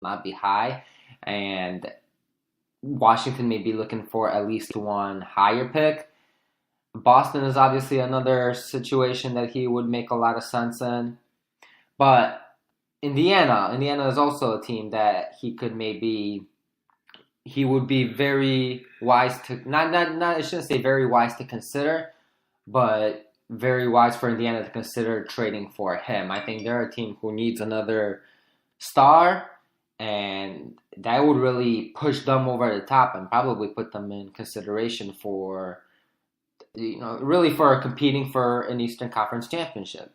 not be high, and Washington may be looking for at least one higher pick. Boston is obviously another situation that he would make a lot of sense in. But Indiana is also a team that he would be very wise to not I shouldn't say very wise to consider, but very wise for Indiana to consider trading for him. I think they're a team who needs another star, and that would really push them over the top and probably put them in consideration for, really for competing for an Eastern Conference championship.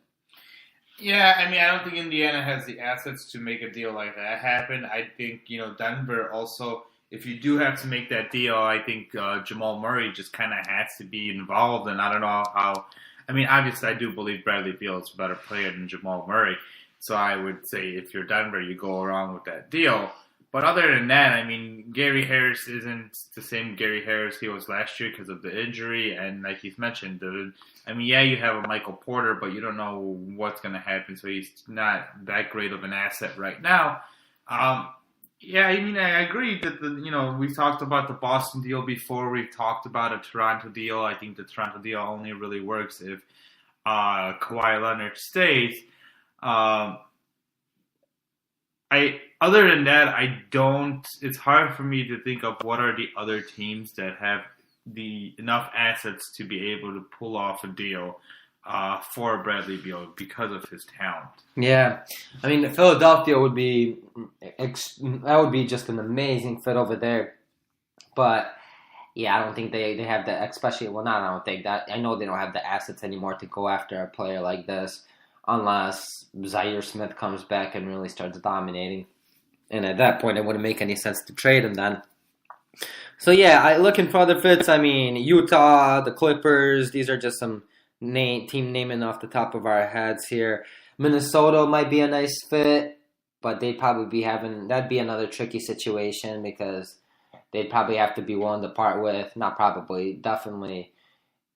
Yeah, I mean, I don't think Indiana has the assets to make a deal like that happen. I think, Denver also, if you do have to make that deal, I think Jamal Murray just kind of has to be involved. And I don't know how, I mean, obviously I do believe Bradley Beal is a better player than Jamal Murray. So I would say if you're Denver, you go along with that deal. But other than that, I mean, Gary Harris isn't the same Gary Harris he was last year because of the injury. And like he's mentioned, you have a Michael Porter, but you don't know what's going to happen. So he's not that great of an asset right now. I agree that, we've talked about the Boston deal before. We've talked about a Toronto deal. I think the Toronto deal only really works if Kawhi Leonard stays. Other than that, it's hard for me to think of what are the other teams that have enough assets to be able to pull off a deal for Bradley Beal because of his talent. Yeah. I mean, Philadelphia would be just an amazing fit over there. But yeah, I don't think they have the, especially, well, not I don't think that, I know they don't have the assets anymore to go after a player like this unless Zaire Smith comes back and really starts dominating. And at that point, it wouldn't make any sense to trade him then. So yeah, looking for other fits, I mean, Utah, the Clippers, these are just some team naming off the top of our heads here. Minnesota might be a nice fit, but that'd be another tricky situation because they'd probably have to be willing to part with, not probably, definitely,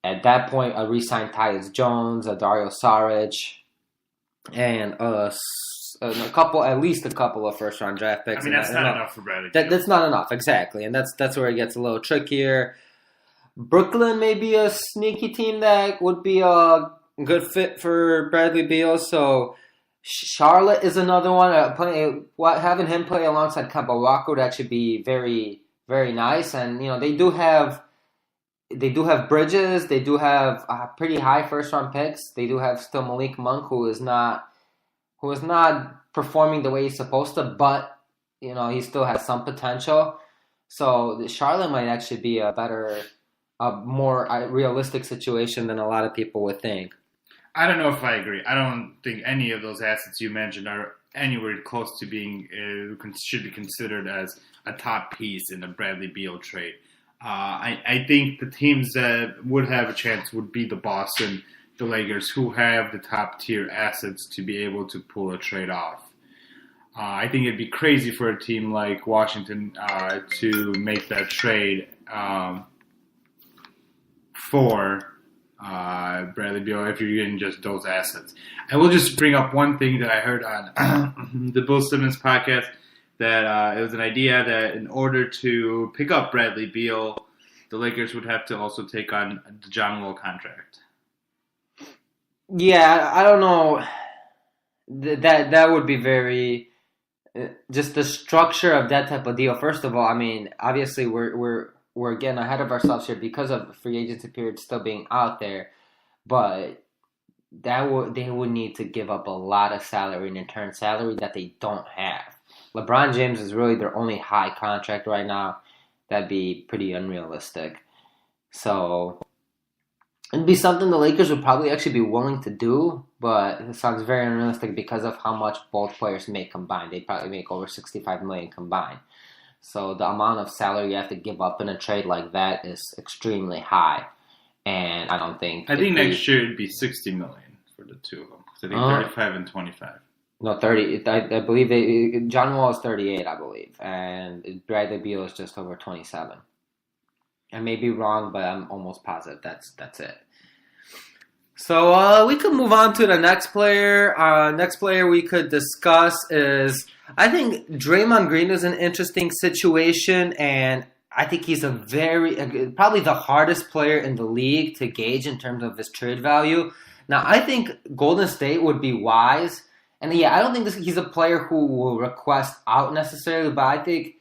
at that point, a re-signed Tyus Jones, a Dario Saric, and at least a couple of first-round draft picks. I mean, that's not enough for Bradley. That's not enough, exactly, and that's where it gets a little trickier. Brooklyn may be a sneaky team that would be a good fit for Bradley Beal. So Charlotte is another one. Having him play alongside Kemba Walker would actually be very, very nice. And they do have Bridges. They do have pretty high first-round picks. They do have still Malik Monk, who is not performing the way he's supposed to, but he still has some potential. So Charlotte might actually be a more realistic situation than a lot of people would think. I don't know if I agree. I don't think any of those assets you mentioned are anywhere close to being should be considered as a top piece in a Bradley Beal trade. I think the teams that would have a chance would be the Boston, the Lakers, who have the top tier assets to be able to pull a trade off. I think it'd be crazy for a team like Washington to make that trade for Bradley Beal if you're getting just those assets. I will just bring up one thing that I heard on the Bill Simmons podcast, that it was an idea that in order to pick up Bradley Beal, the Lakers would have to also take on the John Wall contract. Yeah, I don't know. That would be very... just the structure of that type of deal. First of all, I mean, obviously we're getting ahead of ourselves here because of the free agency period still being out there, but they would need to give up a lot of salary, and in turn salary that they don't have. LeBron James is really their only high contract right now. That'd be pretty unrealistic. So it'd be something the Lakers would probably actually be willing to do, but it sounds very unrealistic because of how much both players make combined. They'd probably make over $65 million combined. So the amount of salary you have to give up in a trade like that is extremely high. And I don't think... I think next year it'd be $60 million for the two of them. So I think 35 and 25. No, 30. I believe John Wall is 38, I believe. And Bradley Beal is just over 27. I may be wrong, but I'm almost positive that's it. So we could move on to the next player. Next player we could discuss is I think Draymond Green is an interesting situation, and I think he's probably the hardest player in the league to gauge in terms of his trade value. Now, I think Golden State would be wise, and yeah, I don't think he's a player who will request out necessarily, but I think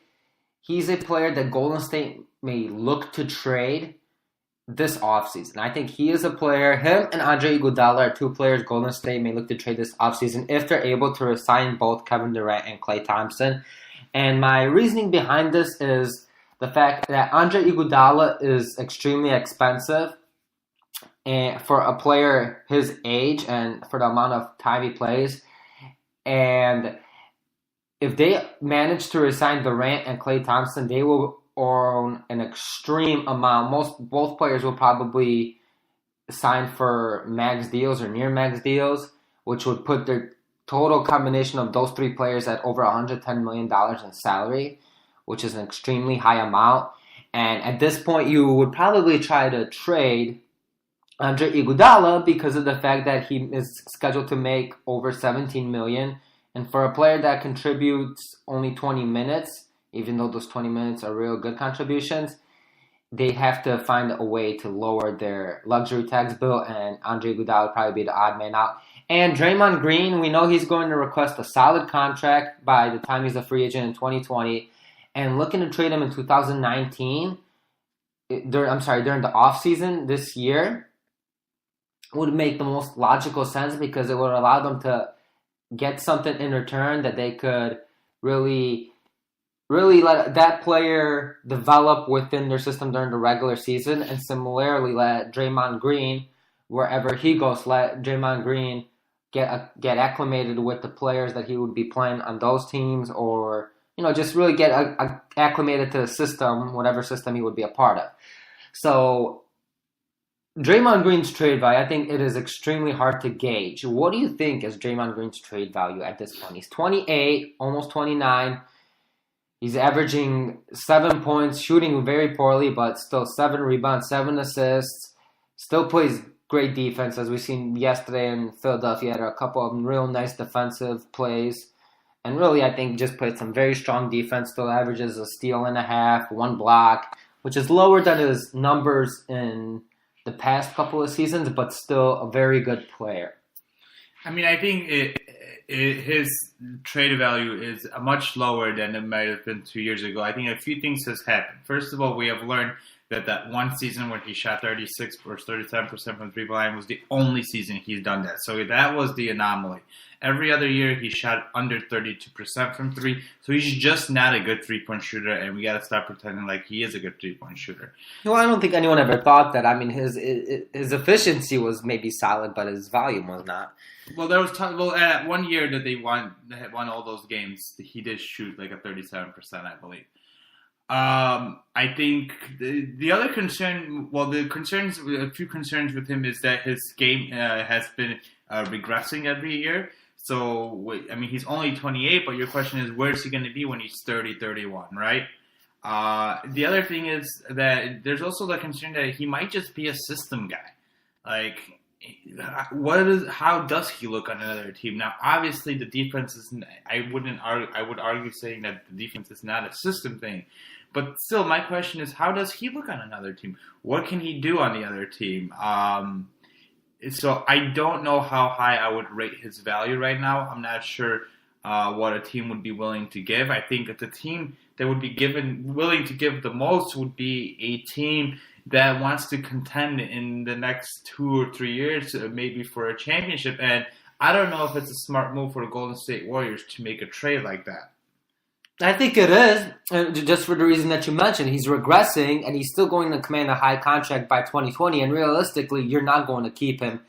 he's a player that Golden State may look to trade this offseason. I think he is a player. Him and Andre Iguodala are two players Golden State may look to trade this offseason if they're able to resign both Kevin Durant and Klay Thompson. And my reasoning behind this is the fact that Andre Iguodala is extremely expensive and for a player his age and for the amount of time he plays. And if they manage to resign Durant and Klay Thompson, they will earn an extreme amount. Both players will probably sign for max deals or near max deals, which would put their total combination of those three players at over $110 million in salary, which is an extremely high amount. And at this point, you would probably try to trade Andre Iguodala because of the fact that he is scheduled to make over $17 million. And for a player that contributes only 20 minutes, even though those 20 minutes are real good contributions, they have to find a way to lower their luxury tax bill, and Andre Iguodala would probably be the odd man out. And Draymond Green, we know he's going to request a solid contract by the time he's a free agent in 2020, and looking to trade him in 2019, during the offseason this year, would make the most logical sense because it would allow them to get something in return that they could really let that player develop within their system during the regular season, and similarly let Draymond Green, wherever he goes, let Draymond Green get acclimated with the players that he would be playing on those teams, or just really get acclimated to the system, whatever system he would be a part of. So Draymond Green's trade value, I think it is extremely hard to gauge. What do you think is Draymond Green's trade value at this point? He's 28, almost 29. He's averaging 7 points, shooting very poorly, but still 7 rebounds, 7 assists. Still plays great defense, as we've seen yesterday in Philadelphia. Had a couple of real nice defensive plays. And really, I think just played some very strong defense. Still averages a steal and a half, 1 block, which is lower than his numbers in the past couple of seasons, but still a very good player. I mean, I think his trade value is much lower than it might have been 2 years ago. I think a few things has happened. First of all, we have learned that one season when he shot 36 or 37% from three-point line was the only season he's done that. So that was the anomaly. Every other year, he shot under 32% from three. So he's just not a good three-point shooter, and we got to stop pretending like he is a good three-point shooter. Well, I don't think anyone ever thought that. I mean, his efficiency was maybe solid, but his volume was not. Well, there was at 1 year that they won all those games, he did shoot like a 37%, I believe. I think the other concern, a few concerns with him is that his game has been regressing every year. So, I mean, he's only 28, but your question is, where is he going to be when he's 30, 31, right? The other thing is that there's also the concern that he might just be a system guy. Like, how does he look on another team? Now, obviously, the defense is. I would argue saying that the defense is not a system thing, but still, my question is, how does he look on another team? What can he do on the other team? So I don't know how high I would rate his value right now. I'm not sure what a team would be willing to give. I think that the team that would be willing to give the most would be a team that wants to contend in the next 2 or 3 years, maybe for a championship. And I don't know if it's a smart move for the Golden State Warriors to make a trade like that. I think it is, just for the reason that you mentioned. He's regressing, and he's still going to command a high contract by 2020, and realistically, you're not going to keep him.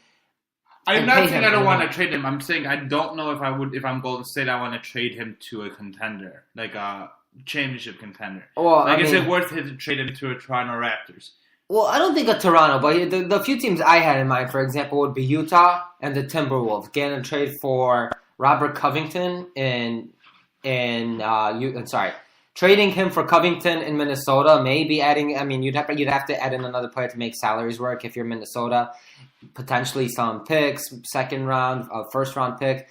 I'm not saying I don't want to trade him. I'm saying I don't know if I'm Golden State, I want to trade him to a contender, like a championship contender. Well, is it worth it to trade him to a Toronto Raptors? Well, I don't think of Toronto, but the few teams I had in mind, for example, would be Utah and the Timberwolves. Getting a trade for Robert Covington trading him for Covington in Minnesota, maybe adding. I mean, you'd have to add in another player to make salaries work if you're Minnesota. Potentially some picks, second round, first round pick.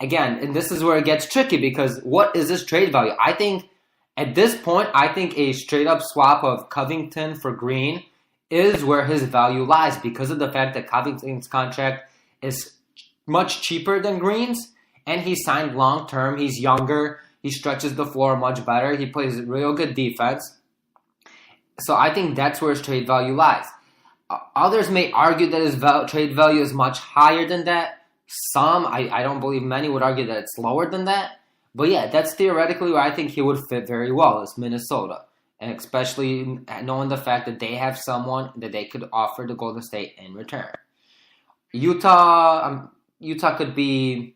again, and this is where it gets tricky because what is this trade value? I think at this point, I think a straight up swap of Covington for Green is where his value lies because of the fact that Covington's contract is much cheaper than Green's, and he signed long term. He's younger. He stretches the floor much better. He plays real good defense. So I think that's where his trade value lies. Others may argue that his trade value is much higher than that. Some, I don't believe many would argue that it's lower than that. But yeah, that's theoretically where I think he would fit very well is Minnesota. And especially knowing the fact that they have someone that they could offer to Golden State in return. Utah could be...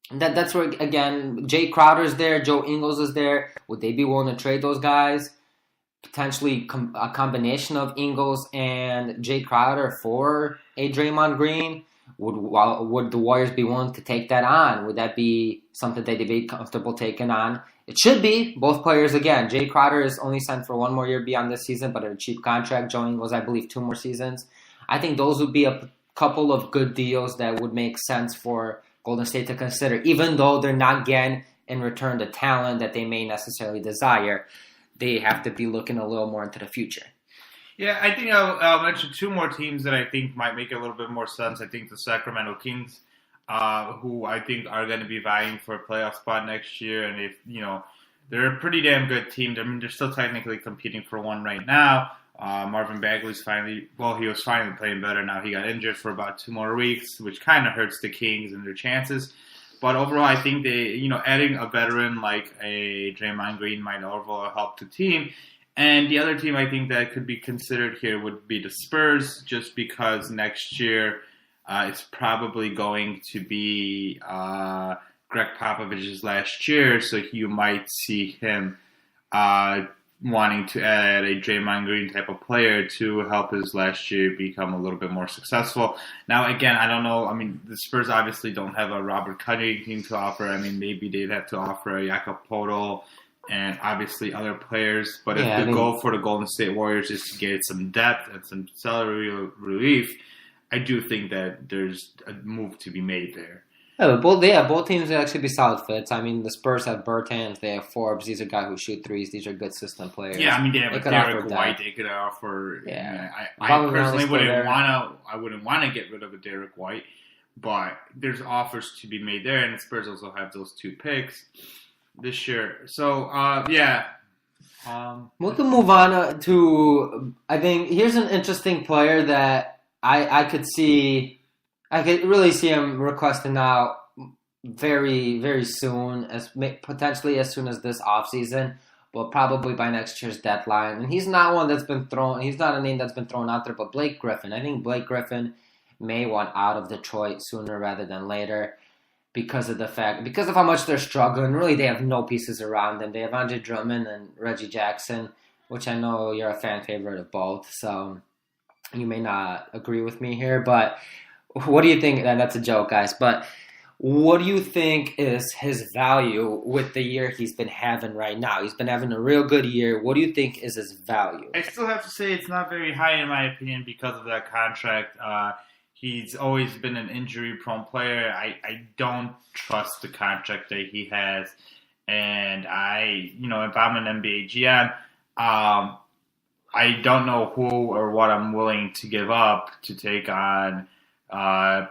That's where, again, Jay Crowder's there, Joe Ingles is there. Would they be willing to trade those guys? Potentially a combination of Ingles and Jay Crowder for a Draymond Green. Would the Warriors be willing to take that on? Would that be something they'd be comfortable taking on? It should be. Both players, again, Jay Crowder is only signed for one more year beyond this season, but at a cheap contract. Joe Ingles, I believe, 2 more seasons. I think those would be a couple of good deals that would make sense for Golden State to consider, even though they're not getting in return the talent that they may necessarily desire. They have to be looking a little more into the future. Yeah, I think I'll mention 2 more teams that I think might make a little bit more sense. I think the Sacramento Kings, who I think are going to be vying for a playoff spot next year, and if they're a pretty damn good team. I mean, they're still technically competing for one right now. Marvin Bagley's he was finally playing better. Now he got injured for about 2 more weeks, which kind of hurts the Kings and their chances. But overall, I think they, adding a veteran like a Draymond Green might overall help the team. And the other team I think that could be considered here would be the Spurs, just because next year it's probably going to be Greg Popovich's last year, so you might see him wanting to add a Draymond Green type of player to help his last year become a little bit more successful. Now, again, I don't know. I mean, the Spurs obviously don't have a Robert Covington to offer. I mean, maybe they'd have to offer a Jakob Poeltl and obviously other players. But if the goal for the Golden State Warriors is to get some depth and some salary relief, I do think that there's a move to be made there. Yeah, both teams would actually be solid fits. I mean, the Spurs have Bertans, they have Forbes. These are guys who shoot threes. These are good system players. Yeah, I mean, they have Derek White. They could offer. Yeah, I personally wouldn't want to get rid of a Derek White, but there's offers to be made there, and the Spurs also have those 2 picks this year. So, yeah. We can move on to. I think here's an interesting player that I could see. I could really see him requesting out very, very soon, potentially as soon as this offseason, but probably by next year's deadline. And he's not one that's been thrown. He's not a name that's been thrown out there, but Blake Griffin. I think Blake Griffin may want out of Detroit sooner rather than later because of how much they're struggling. Really, they have no pieces around them. They have Andre Drummond and Reggie Jackson, which I know you're a fan favorite of both, so you may not agree with me here, but. What do you think? And that's a joke, guys. But what do you think is his value with the year he's been having right now? He's been having a real good year. What do you think is his value? I still have to say it's not very high in my opinion because of that contract. He's always been an injury-prone player. I don't trust the contract that he has. And if I'm an NBA GM, I don't know who or what I'm willing to give up to take on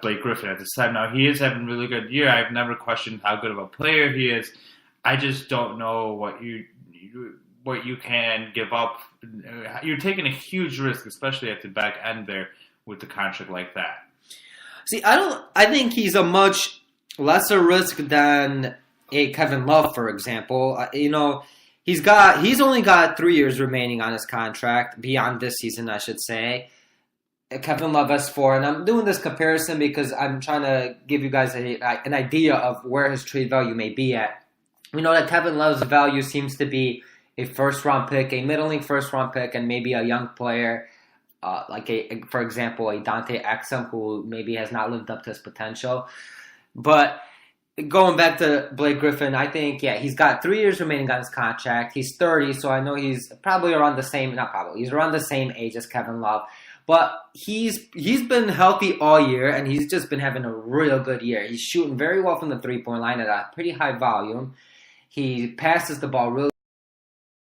Blake Griffin at this time. Now, he is having a really good year. I've never questioned how good of a player he is. I just don't know what you can give up. You're taking a huge risk, especially at the back end there with the contract like that. See, I think he's a much lesser risk than a Kevin Love, for example. He's only got 3 years remaining on his contract beyond this season, I should say. Kevin Love has 4, and I'm doing this comparison because I'm trying to give you guys an idea of where his trade value may be at. We know that Kevin Love's value seems to be a first-round pick, a middling first-round pick, and maybe a young player, for example, a Dante Exum, who maybe has not lived up to his potential. But going back to Blake Griffin, I think, he's got 3 years remaining on his contract. He's 30, so I know he's probably around the same, he's around the same age as Kevin Love. But he's been healthy all year, and he's just been having a real good year. He's shooting very well from the 3-point line at a pretty high volume. He passes the ball really